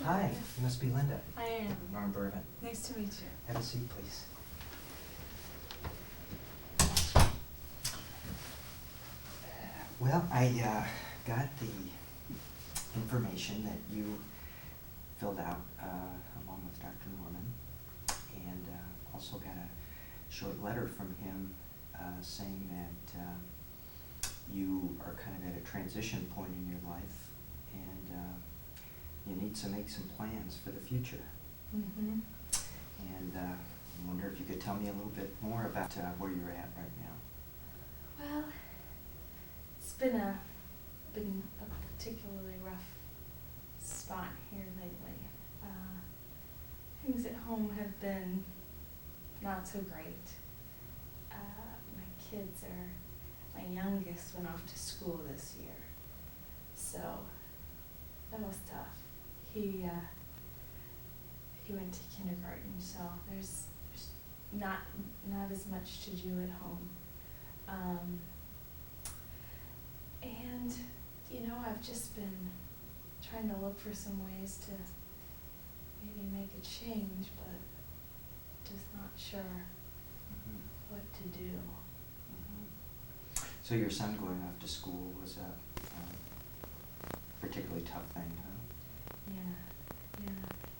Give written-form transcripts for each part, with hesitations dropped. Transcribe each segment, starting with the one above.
Hi, you must be Linda. I am. Norm Burvin. Nice to meet you. Have a seat, please. Well, I got the information that you filled out along with Dr. Norman, and also got a short letter from him saying that you are kind of at a transition point in your life, and you need to make some plans for the future. Mm-hmm. And I wonder if you could tell me a little bit more about where you're at right now. Well, it's been a particularly rough spot here lately. Things at home have been not so great. My youngest went off to school this year, so that was tough. He went to kindergarten, so there's not as much to do at home. And I've just been trying to look for some ways to maybe make a change, but just not sure what to do. So your son going off to school was a particularly tough thing, huh? Yeah.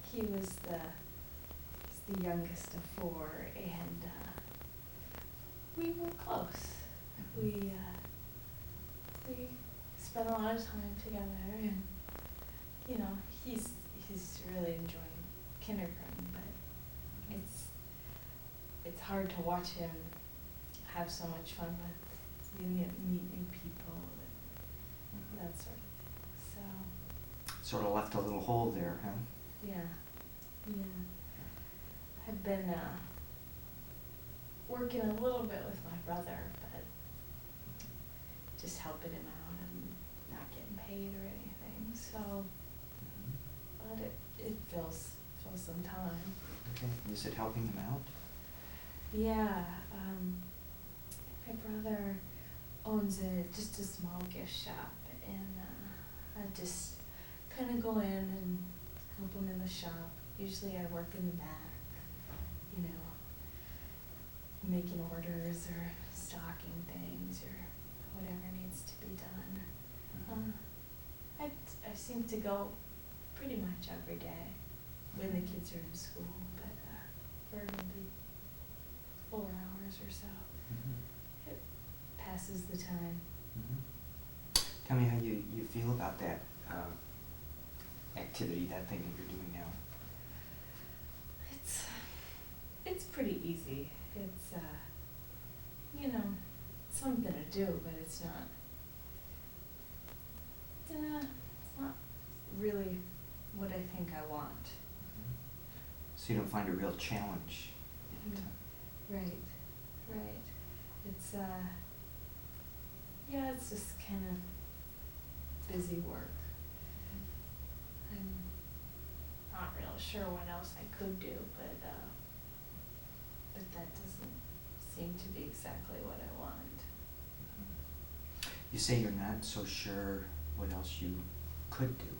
He's the youngest of four, and we were close. We spent a lot of time together, and he's really enjoying kindergarten, but it's hard to watch him have so much fun with meet new people and that sort of thing. So sort of left a little hole there, huh? yeah. I've been working a little bit with my brother, but just helping him out and not getting paid or anything. So, but it fills some time. Okay. You said helping him out? Yeah. My brother owns just a small gift shop, and I just kind of go in and help him in the shop. Usually I work in the back, making orders or stocking things or whatever needs to be done. I seem to go pretty much every day when the kids are in school, but for maybe 4 hours or so. It passes the time. Tell me how you feel about that activity, that thing that you're doing now. It's pretty easy. It's something to do, but it's not really what I think I want. So you don't find a real challenge in it? Right. It's it's just kind of busy work. I'm not real sure what else I could do, but that doesn't seem to be exactly what I want. You say you're not so sure what else you could do.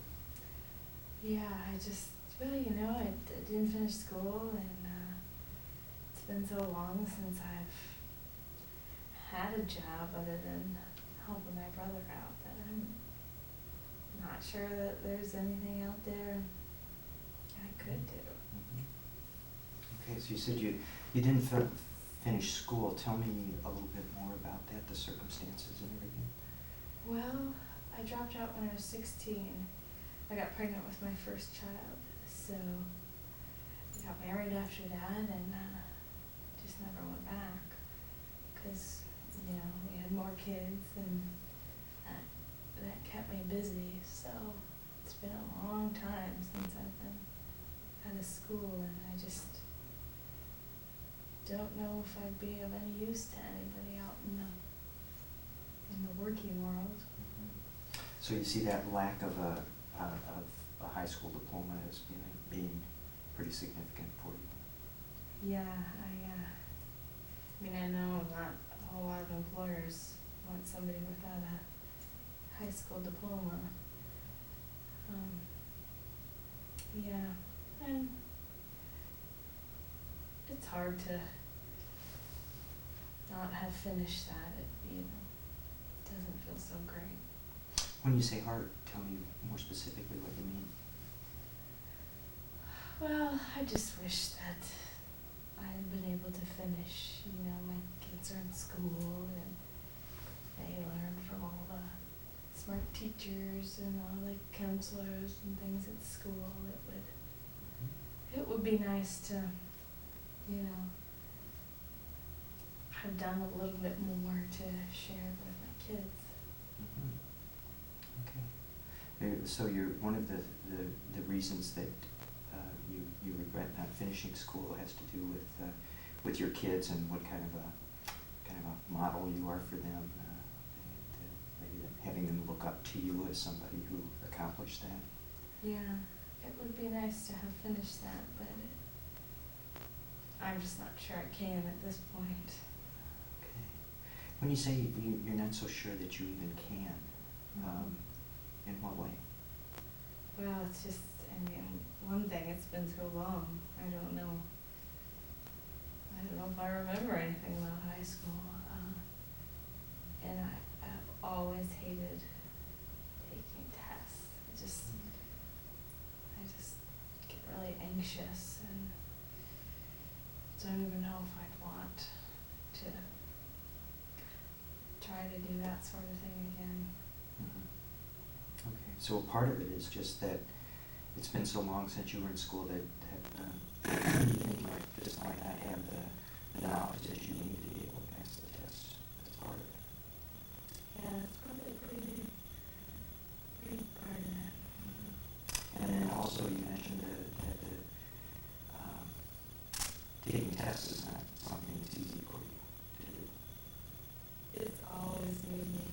Yeah, I didn't finish school, and it's been so long since I've had a job other than helping my brother out that I'm not sure that there's anything out there I could do. Okay, so you said you didn't finish school. Tell me a little bit more about that, the circumstances and everything. Well, I dropped out when I was 16. I got pregnant with my first child, so I got married after that, and just never went back because we had more kids, and that kept me busy. So it's been a long time since I've been out of school, and I just don't know if I'd be of any use to anybody out in the working world. So you see that lack of a high school diploma as being pretty significant for you? Yeah, I know not a whole lot of employers want somebody without a high school diploma. Yeah, and it's hard to not have finished that. It, doesn't feel so great. When you say hard, tell me more specifically what you mean. Well, I just wish that I had been able to finish. My kids are in school and they learn from all the smart teachers and all the counselors and things at school. It would be nice to, have done a little bit more to share with my kids. Mhm. Okay. So one of the reasons that you regret not finishing school has to do with your kids and what kind of a model you are for them, maybe having them look up to you as somebody who accomplished that. Yeah, it would be nice to have finished that, but I'm just not sure I can at this point. Okay. When you say you're not so sure that you even can, in what way? Well, it's just, one thing, it's been so long. I don't know if I remember anything about high school. And I've always hated taking tests. I just get really anxious and don't even know if I'd want to try to do that sort of thing again. Mhm. Okay, so a part of it is just that it's been so long since you were in school that you think you just might not have the knowledge that you need to be able to pass the test. That's part of it. Yeah, that's probably a pretty big part of it. Mhm. And then also you mentioned that taking tests is not something that's easy for you to do. It's always made me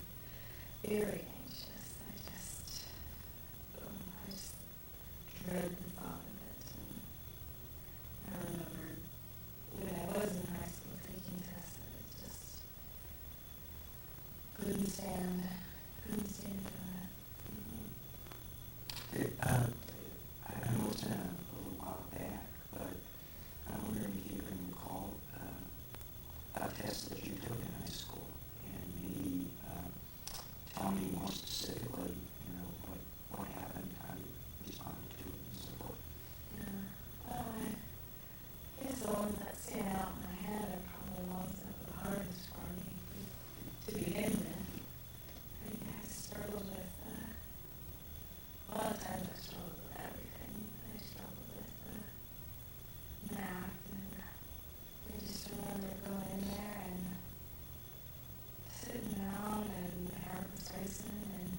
very anxious. I just dread the thought of it. And I remember when I was in high school taking tests, I just couldn't stand doing it. I know it's been a little while back, but I'm wondering if you can recall a test that you took in high school, and maybe tell me more specifically, what happened, how you responded to it, and so forth. Yeah. Well, I guess the ones that stand out in my head are probably the ones that were the hardest for me to begin with. I struggled with, a lot of times I struggled with everything. I struggled with math, and I just remember going in there and sitting down, and my heart was racing, and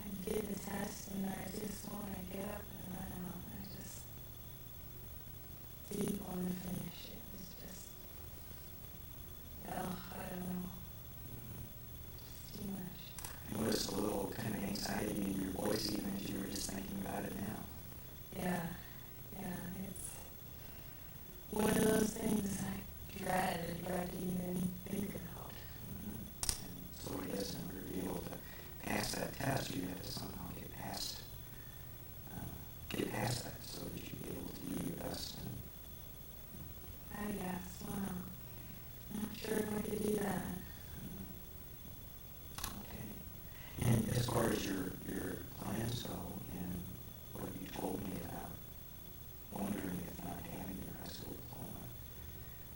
I'd get the test, and I just want to get up and run out. I just didn't want to finish. It was just, I don't know, too much. I noticed a little kind of anxiety in your voice even as you were just thinking about it now. Yeah, it's one of those things I dread to even think about. Mhm. And so I guess in order to be able to pass that test, you have to somehow get past that so that you be able to do your best. I guess, wow. Not sure if I could do that. Okay. And as far as your plans go and what you told me about wondering if not having your high school diploma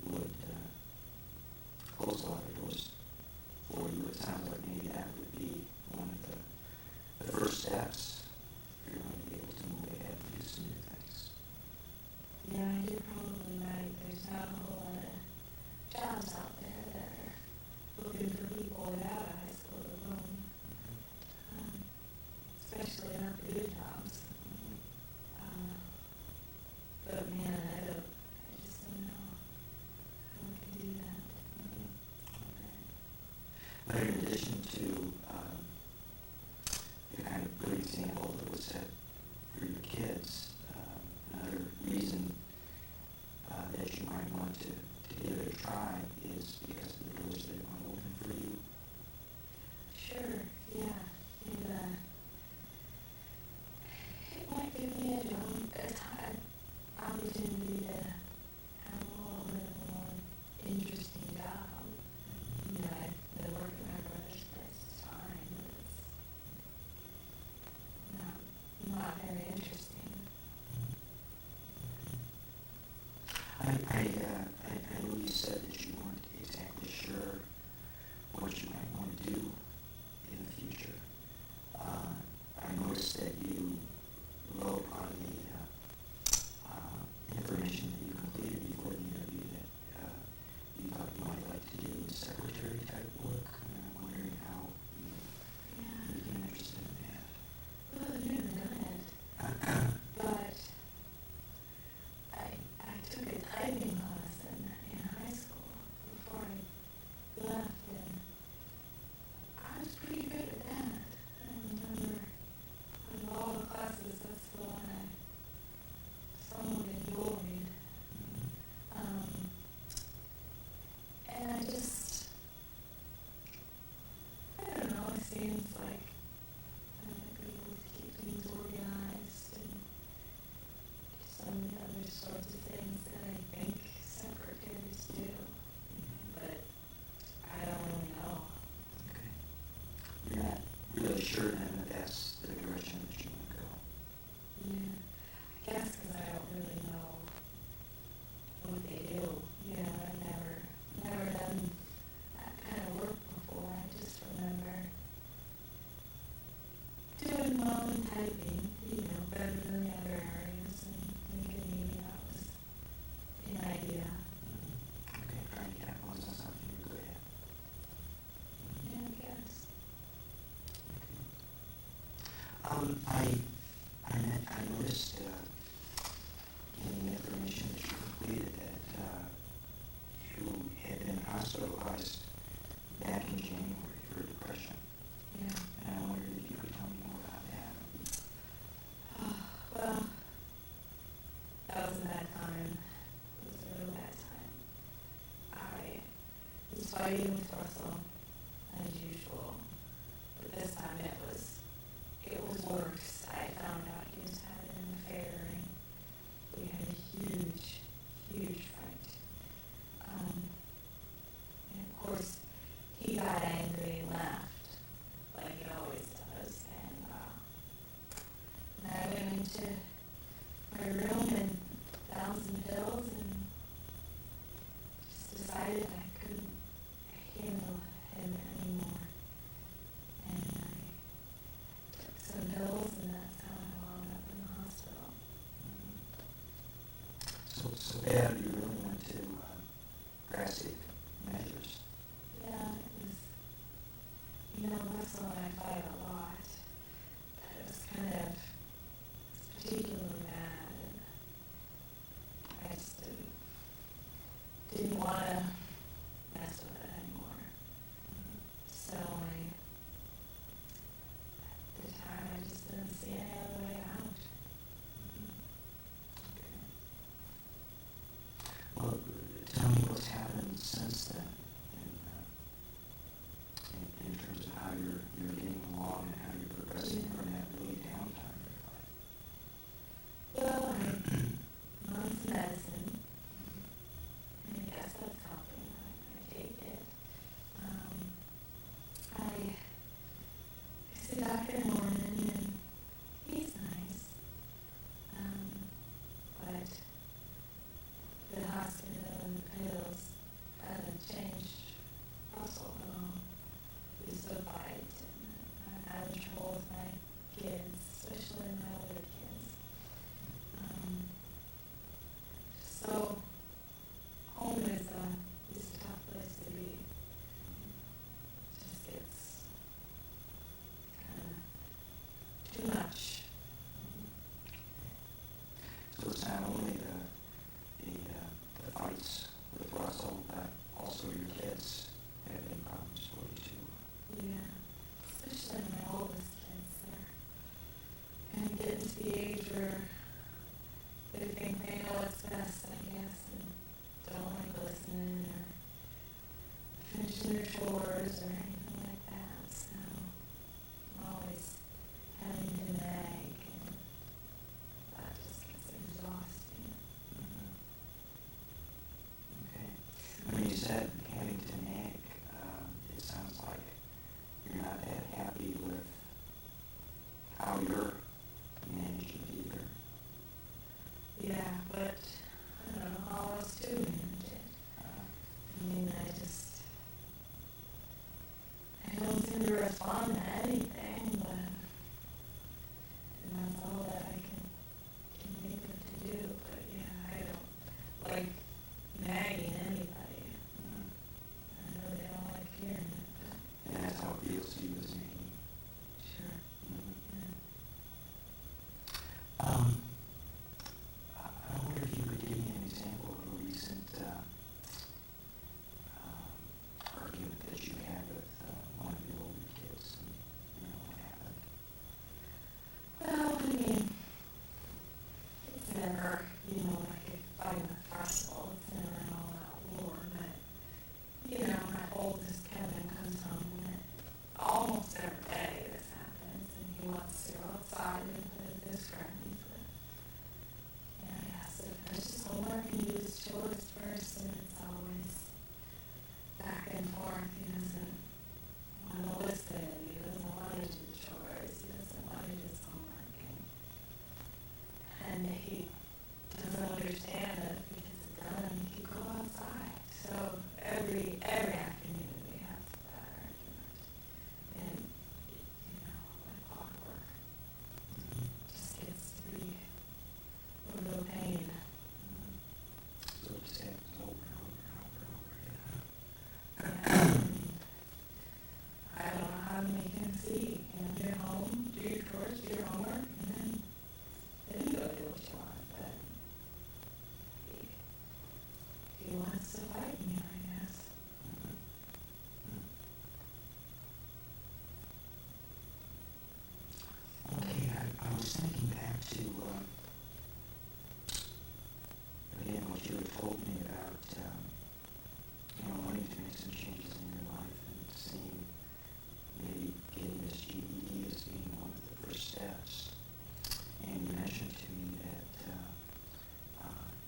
would close a lot of doors for you, it sounds like maybe that would be one of the first steps if you're going to be able to move ahead and do some new things. Yeah, you're probably right. There's not a whole lot of jobs out there that are looking for people without a high school diploma. Especially not the good jobs. But man, I just don't know how I could do that. Okay. But in addition to the kind of good example that was set for your kids, another reason that you might want to give it a try is because of the doors that it might open for you. Sure, yeah. It might give me a I know you said that you weren't exactly sure what you might want to do in the future. I noticed that you wrote on the information that you completed before the interview that you thought you might like to do secretary type work. And I'm wondering how you Yeah. became interested in that. Well, I've never done it, but I took a typing class in high school before I left, and I was pretty good at that. I remember of all the classes, that's the one I somewhat enjoyed. And I don't know, it seems like I might be able to keep things organized and some other sorts of things that I think secretaries do, but I don't really know. Okay. You're not really sure then that that's the direction that you want to go. Yeah, I guess because I don't really know what they do. You know, I've never done that kind of work before. I just remember doing well in typing, you know, better than the other areas, and thinking maybe that was an idea. Okay, trying to capitalize on something you're good at. Yeah, I guess. I noticed in the information that you completed that you had been hospitalized back in January for depression. Yeah. And I wondered if you could tell me more about that. Well, that was a bad time. It was a real bad time. I was fighting with Russell as usual, but this time it was worse. I found out he was having an affair, and we had a huge fight. And of course, he got angry and left, like he always does, and I went into my room and found some pills and just decided I couldn't handle him anymore. And I took some pills, and that's how I wound up in the hospital. So bad you really went to drastic measures. Yeah, it was, Russell and I fight a lot, but it was particularly bad, and I just didn't want to mess with it anymore. So at the time, I just didn't see any other way out. Okay. Well, tell me what's happened since then in terms of how you're getting along and how you're progressing from that really downtime in your life. Well, I'm on some medicine, and I guess that's helping. I take it. I see Dr. Norman, and he's nice. But the hospital and the pills haven't changed Russell at all. We still fight, and I'm having trouble with my kids, especially my older kids. So home is a tough place to be. It just gets kind of too much. So it's not only the fights with Russell, but also your kids have been problems for you too. Yeah, especially my oldest kids. They're kind of getting to the age where they think they know what's best, I guess, and don't like listening or finishing their chores or anything like that. So I'm always having to nag, and that just gets exhausting. Okay. When you said having to nag, it sounds like you're not that happy with how you're managing it either. Yeah, but I don't know how else impossible. It's never an all-out war, but, you know, my oldest Kevin comes home and almost every day this happens, and he wants to go outside and play with his friends, but, you know, he has to finish his homework and do his chores first, and it's always back and forth. He doesn't want to listen, he doesn't want to do the chores, he doesn't want to do his homework, and he doesn't understand that if he gets it done, he can go outside. So every afternoon we have that argument, and you know, like clockwork, just gets to be a real pain. So it just happens over and over and over and over again. Yeah, and I don't know how to make him see. You know, get home, do your chores, do your homework, and then you go do what you want. But he wants to fight me, I guess. Okay, I was thinking back to, again, what you had told me about, you know, wanting to make some changes in your life and seeing maybe getting this GED as being one of the first steps. And you mentioned to me that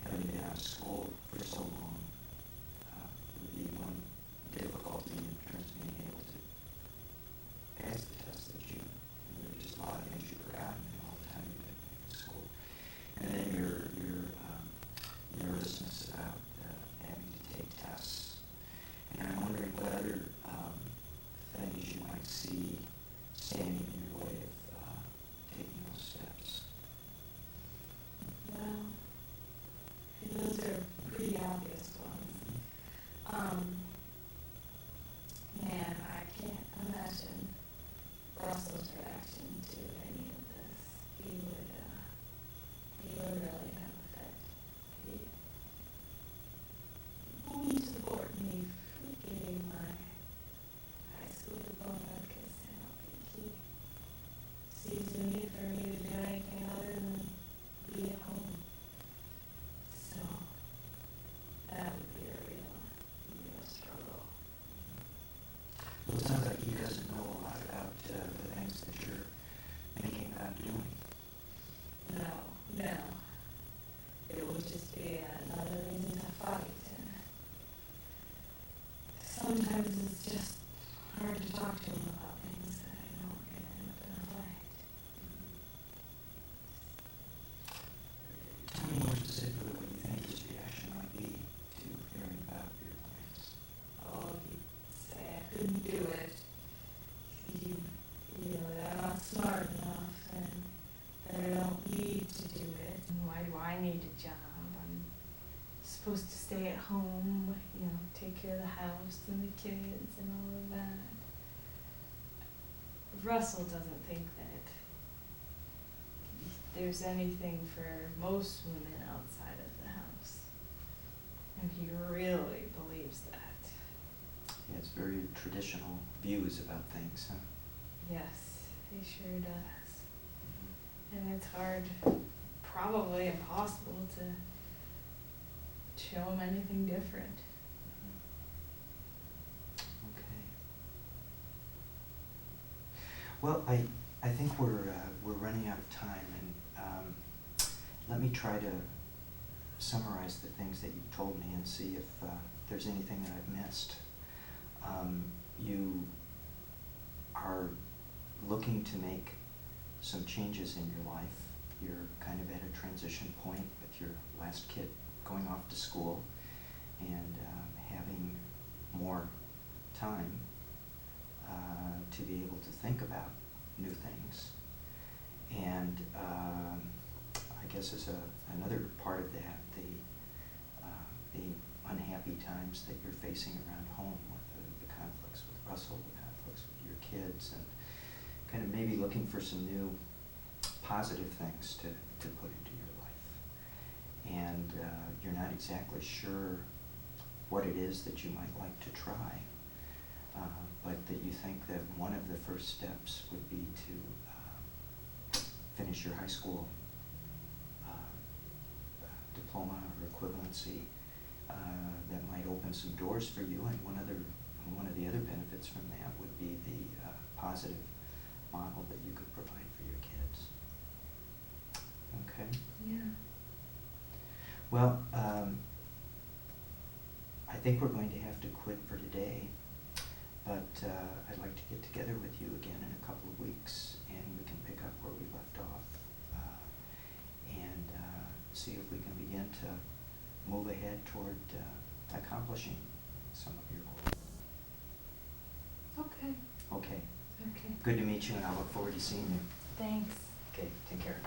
having been out of school for so long would be one difficulty in terms of being able to pass the test that you, there were just a lot of things you forgot all the time you've been in school. And then your nervousness about having to take tests. And I'm wondering what other things you might see standing in your way of taking those steps. Well, those are pretty obvious ones. Man, I can't imagine Russell's reaction to any of this. He would really have a fit. He pulled me to the board and he gave my high school diploma because I don't think he sees the need for me to do anything other than be at home. So that would be a real struggle. Well, it sounds like he doesn't know a lot about the things that you're thinking about doing. No. It would just be another reason to fight. And sometimes it's just hard to talk to him about things that I know are going to end up in a fight. Tell me more specifically what you think his reaction might be to hearing about your plans. Oh, he'd say I couldn't do it. You know, that I'm not smart enough and that I don't need to do it. And why do I need a job? I'm supposed to stay at home, you know, take care of the house and the kids and all of that. Russell doesn't think that there's anything for most women outside of the house. And he really believes that. He has very traditional views about things, huh? Yes, he sure does. And it's hard, probably impossible to show him anything different. Okay. Well, I think we're running out of time, and let me try to summarize the things that you've told me and see if there's anything that I've missed. You are looking to make some changes in your life. You're kind of at a transition point with your last kid going off to school and having more time to be able to think about new things. And I guess as another part of that, the unhappy times that you're facing around home with the conflicts with Russell, the conflicts with your kids, and kind of maybe looking for some new positive things to put into your life. And you're not exactly sure what it is that you might like to try, but that you think that one of the first steps would be to finish your high school diploma or equivalency that might open some doors for you. And one of the other benefits from that would be the positive model that you could provide for your kids. Okay? Yeah. Well, I think we're going to have to quit for today, but I'd like to get together with you again in a couple of weeks, and we can pick up where we left off, and see if we can begin to move ahead toward accomplishing some of your goals. Okay. Okay. Okay. Good to meet you, and I look forward to seeing you. Thanks. Okay, take care.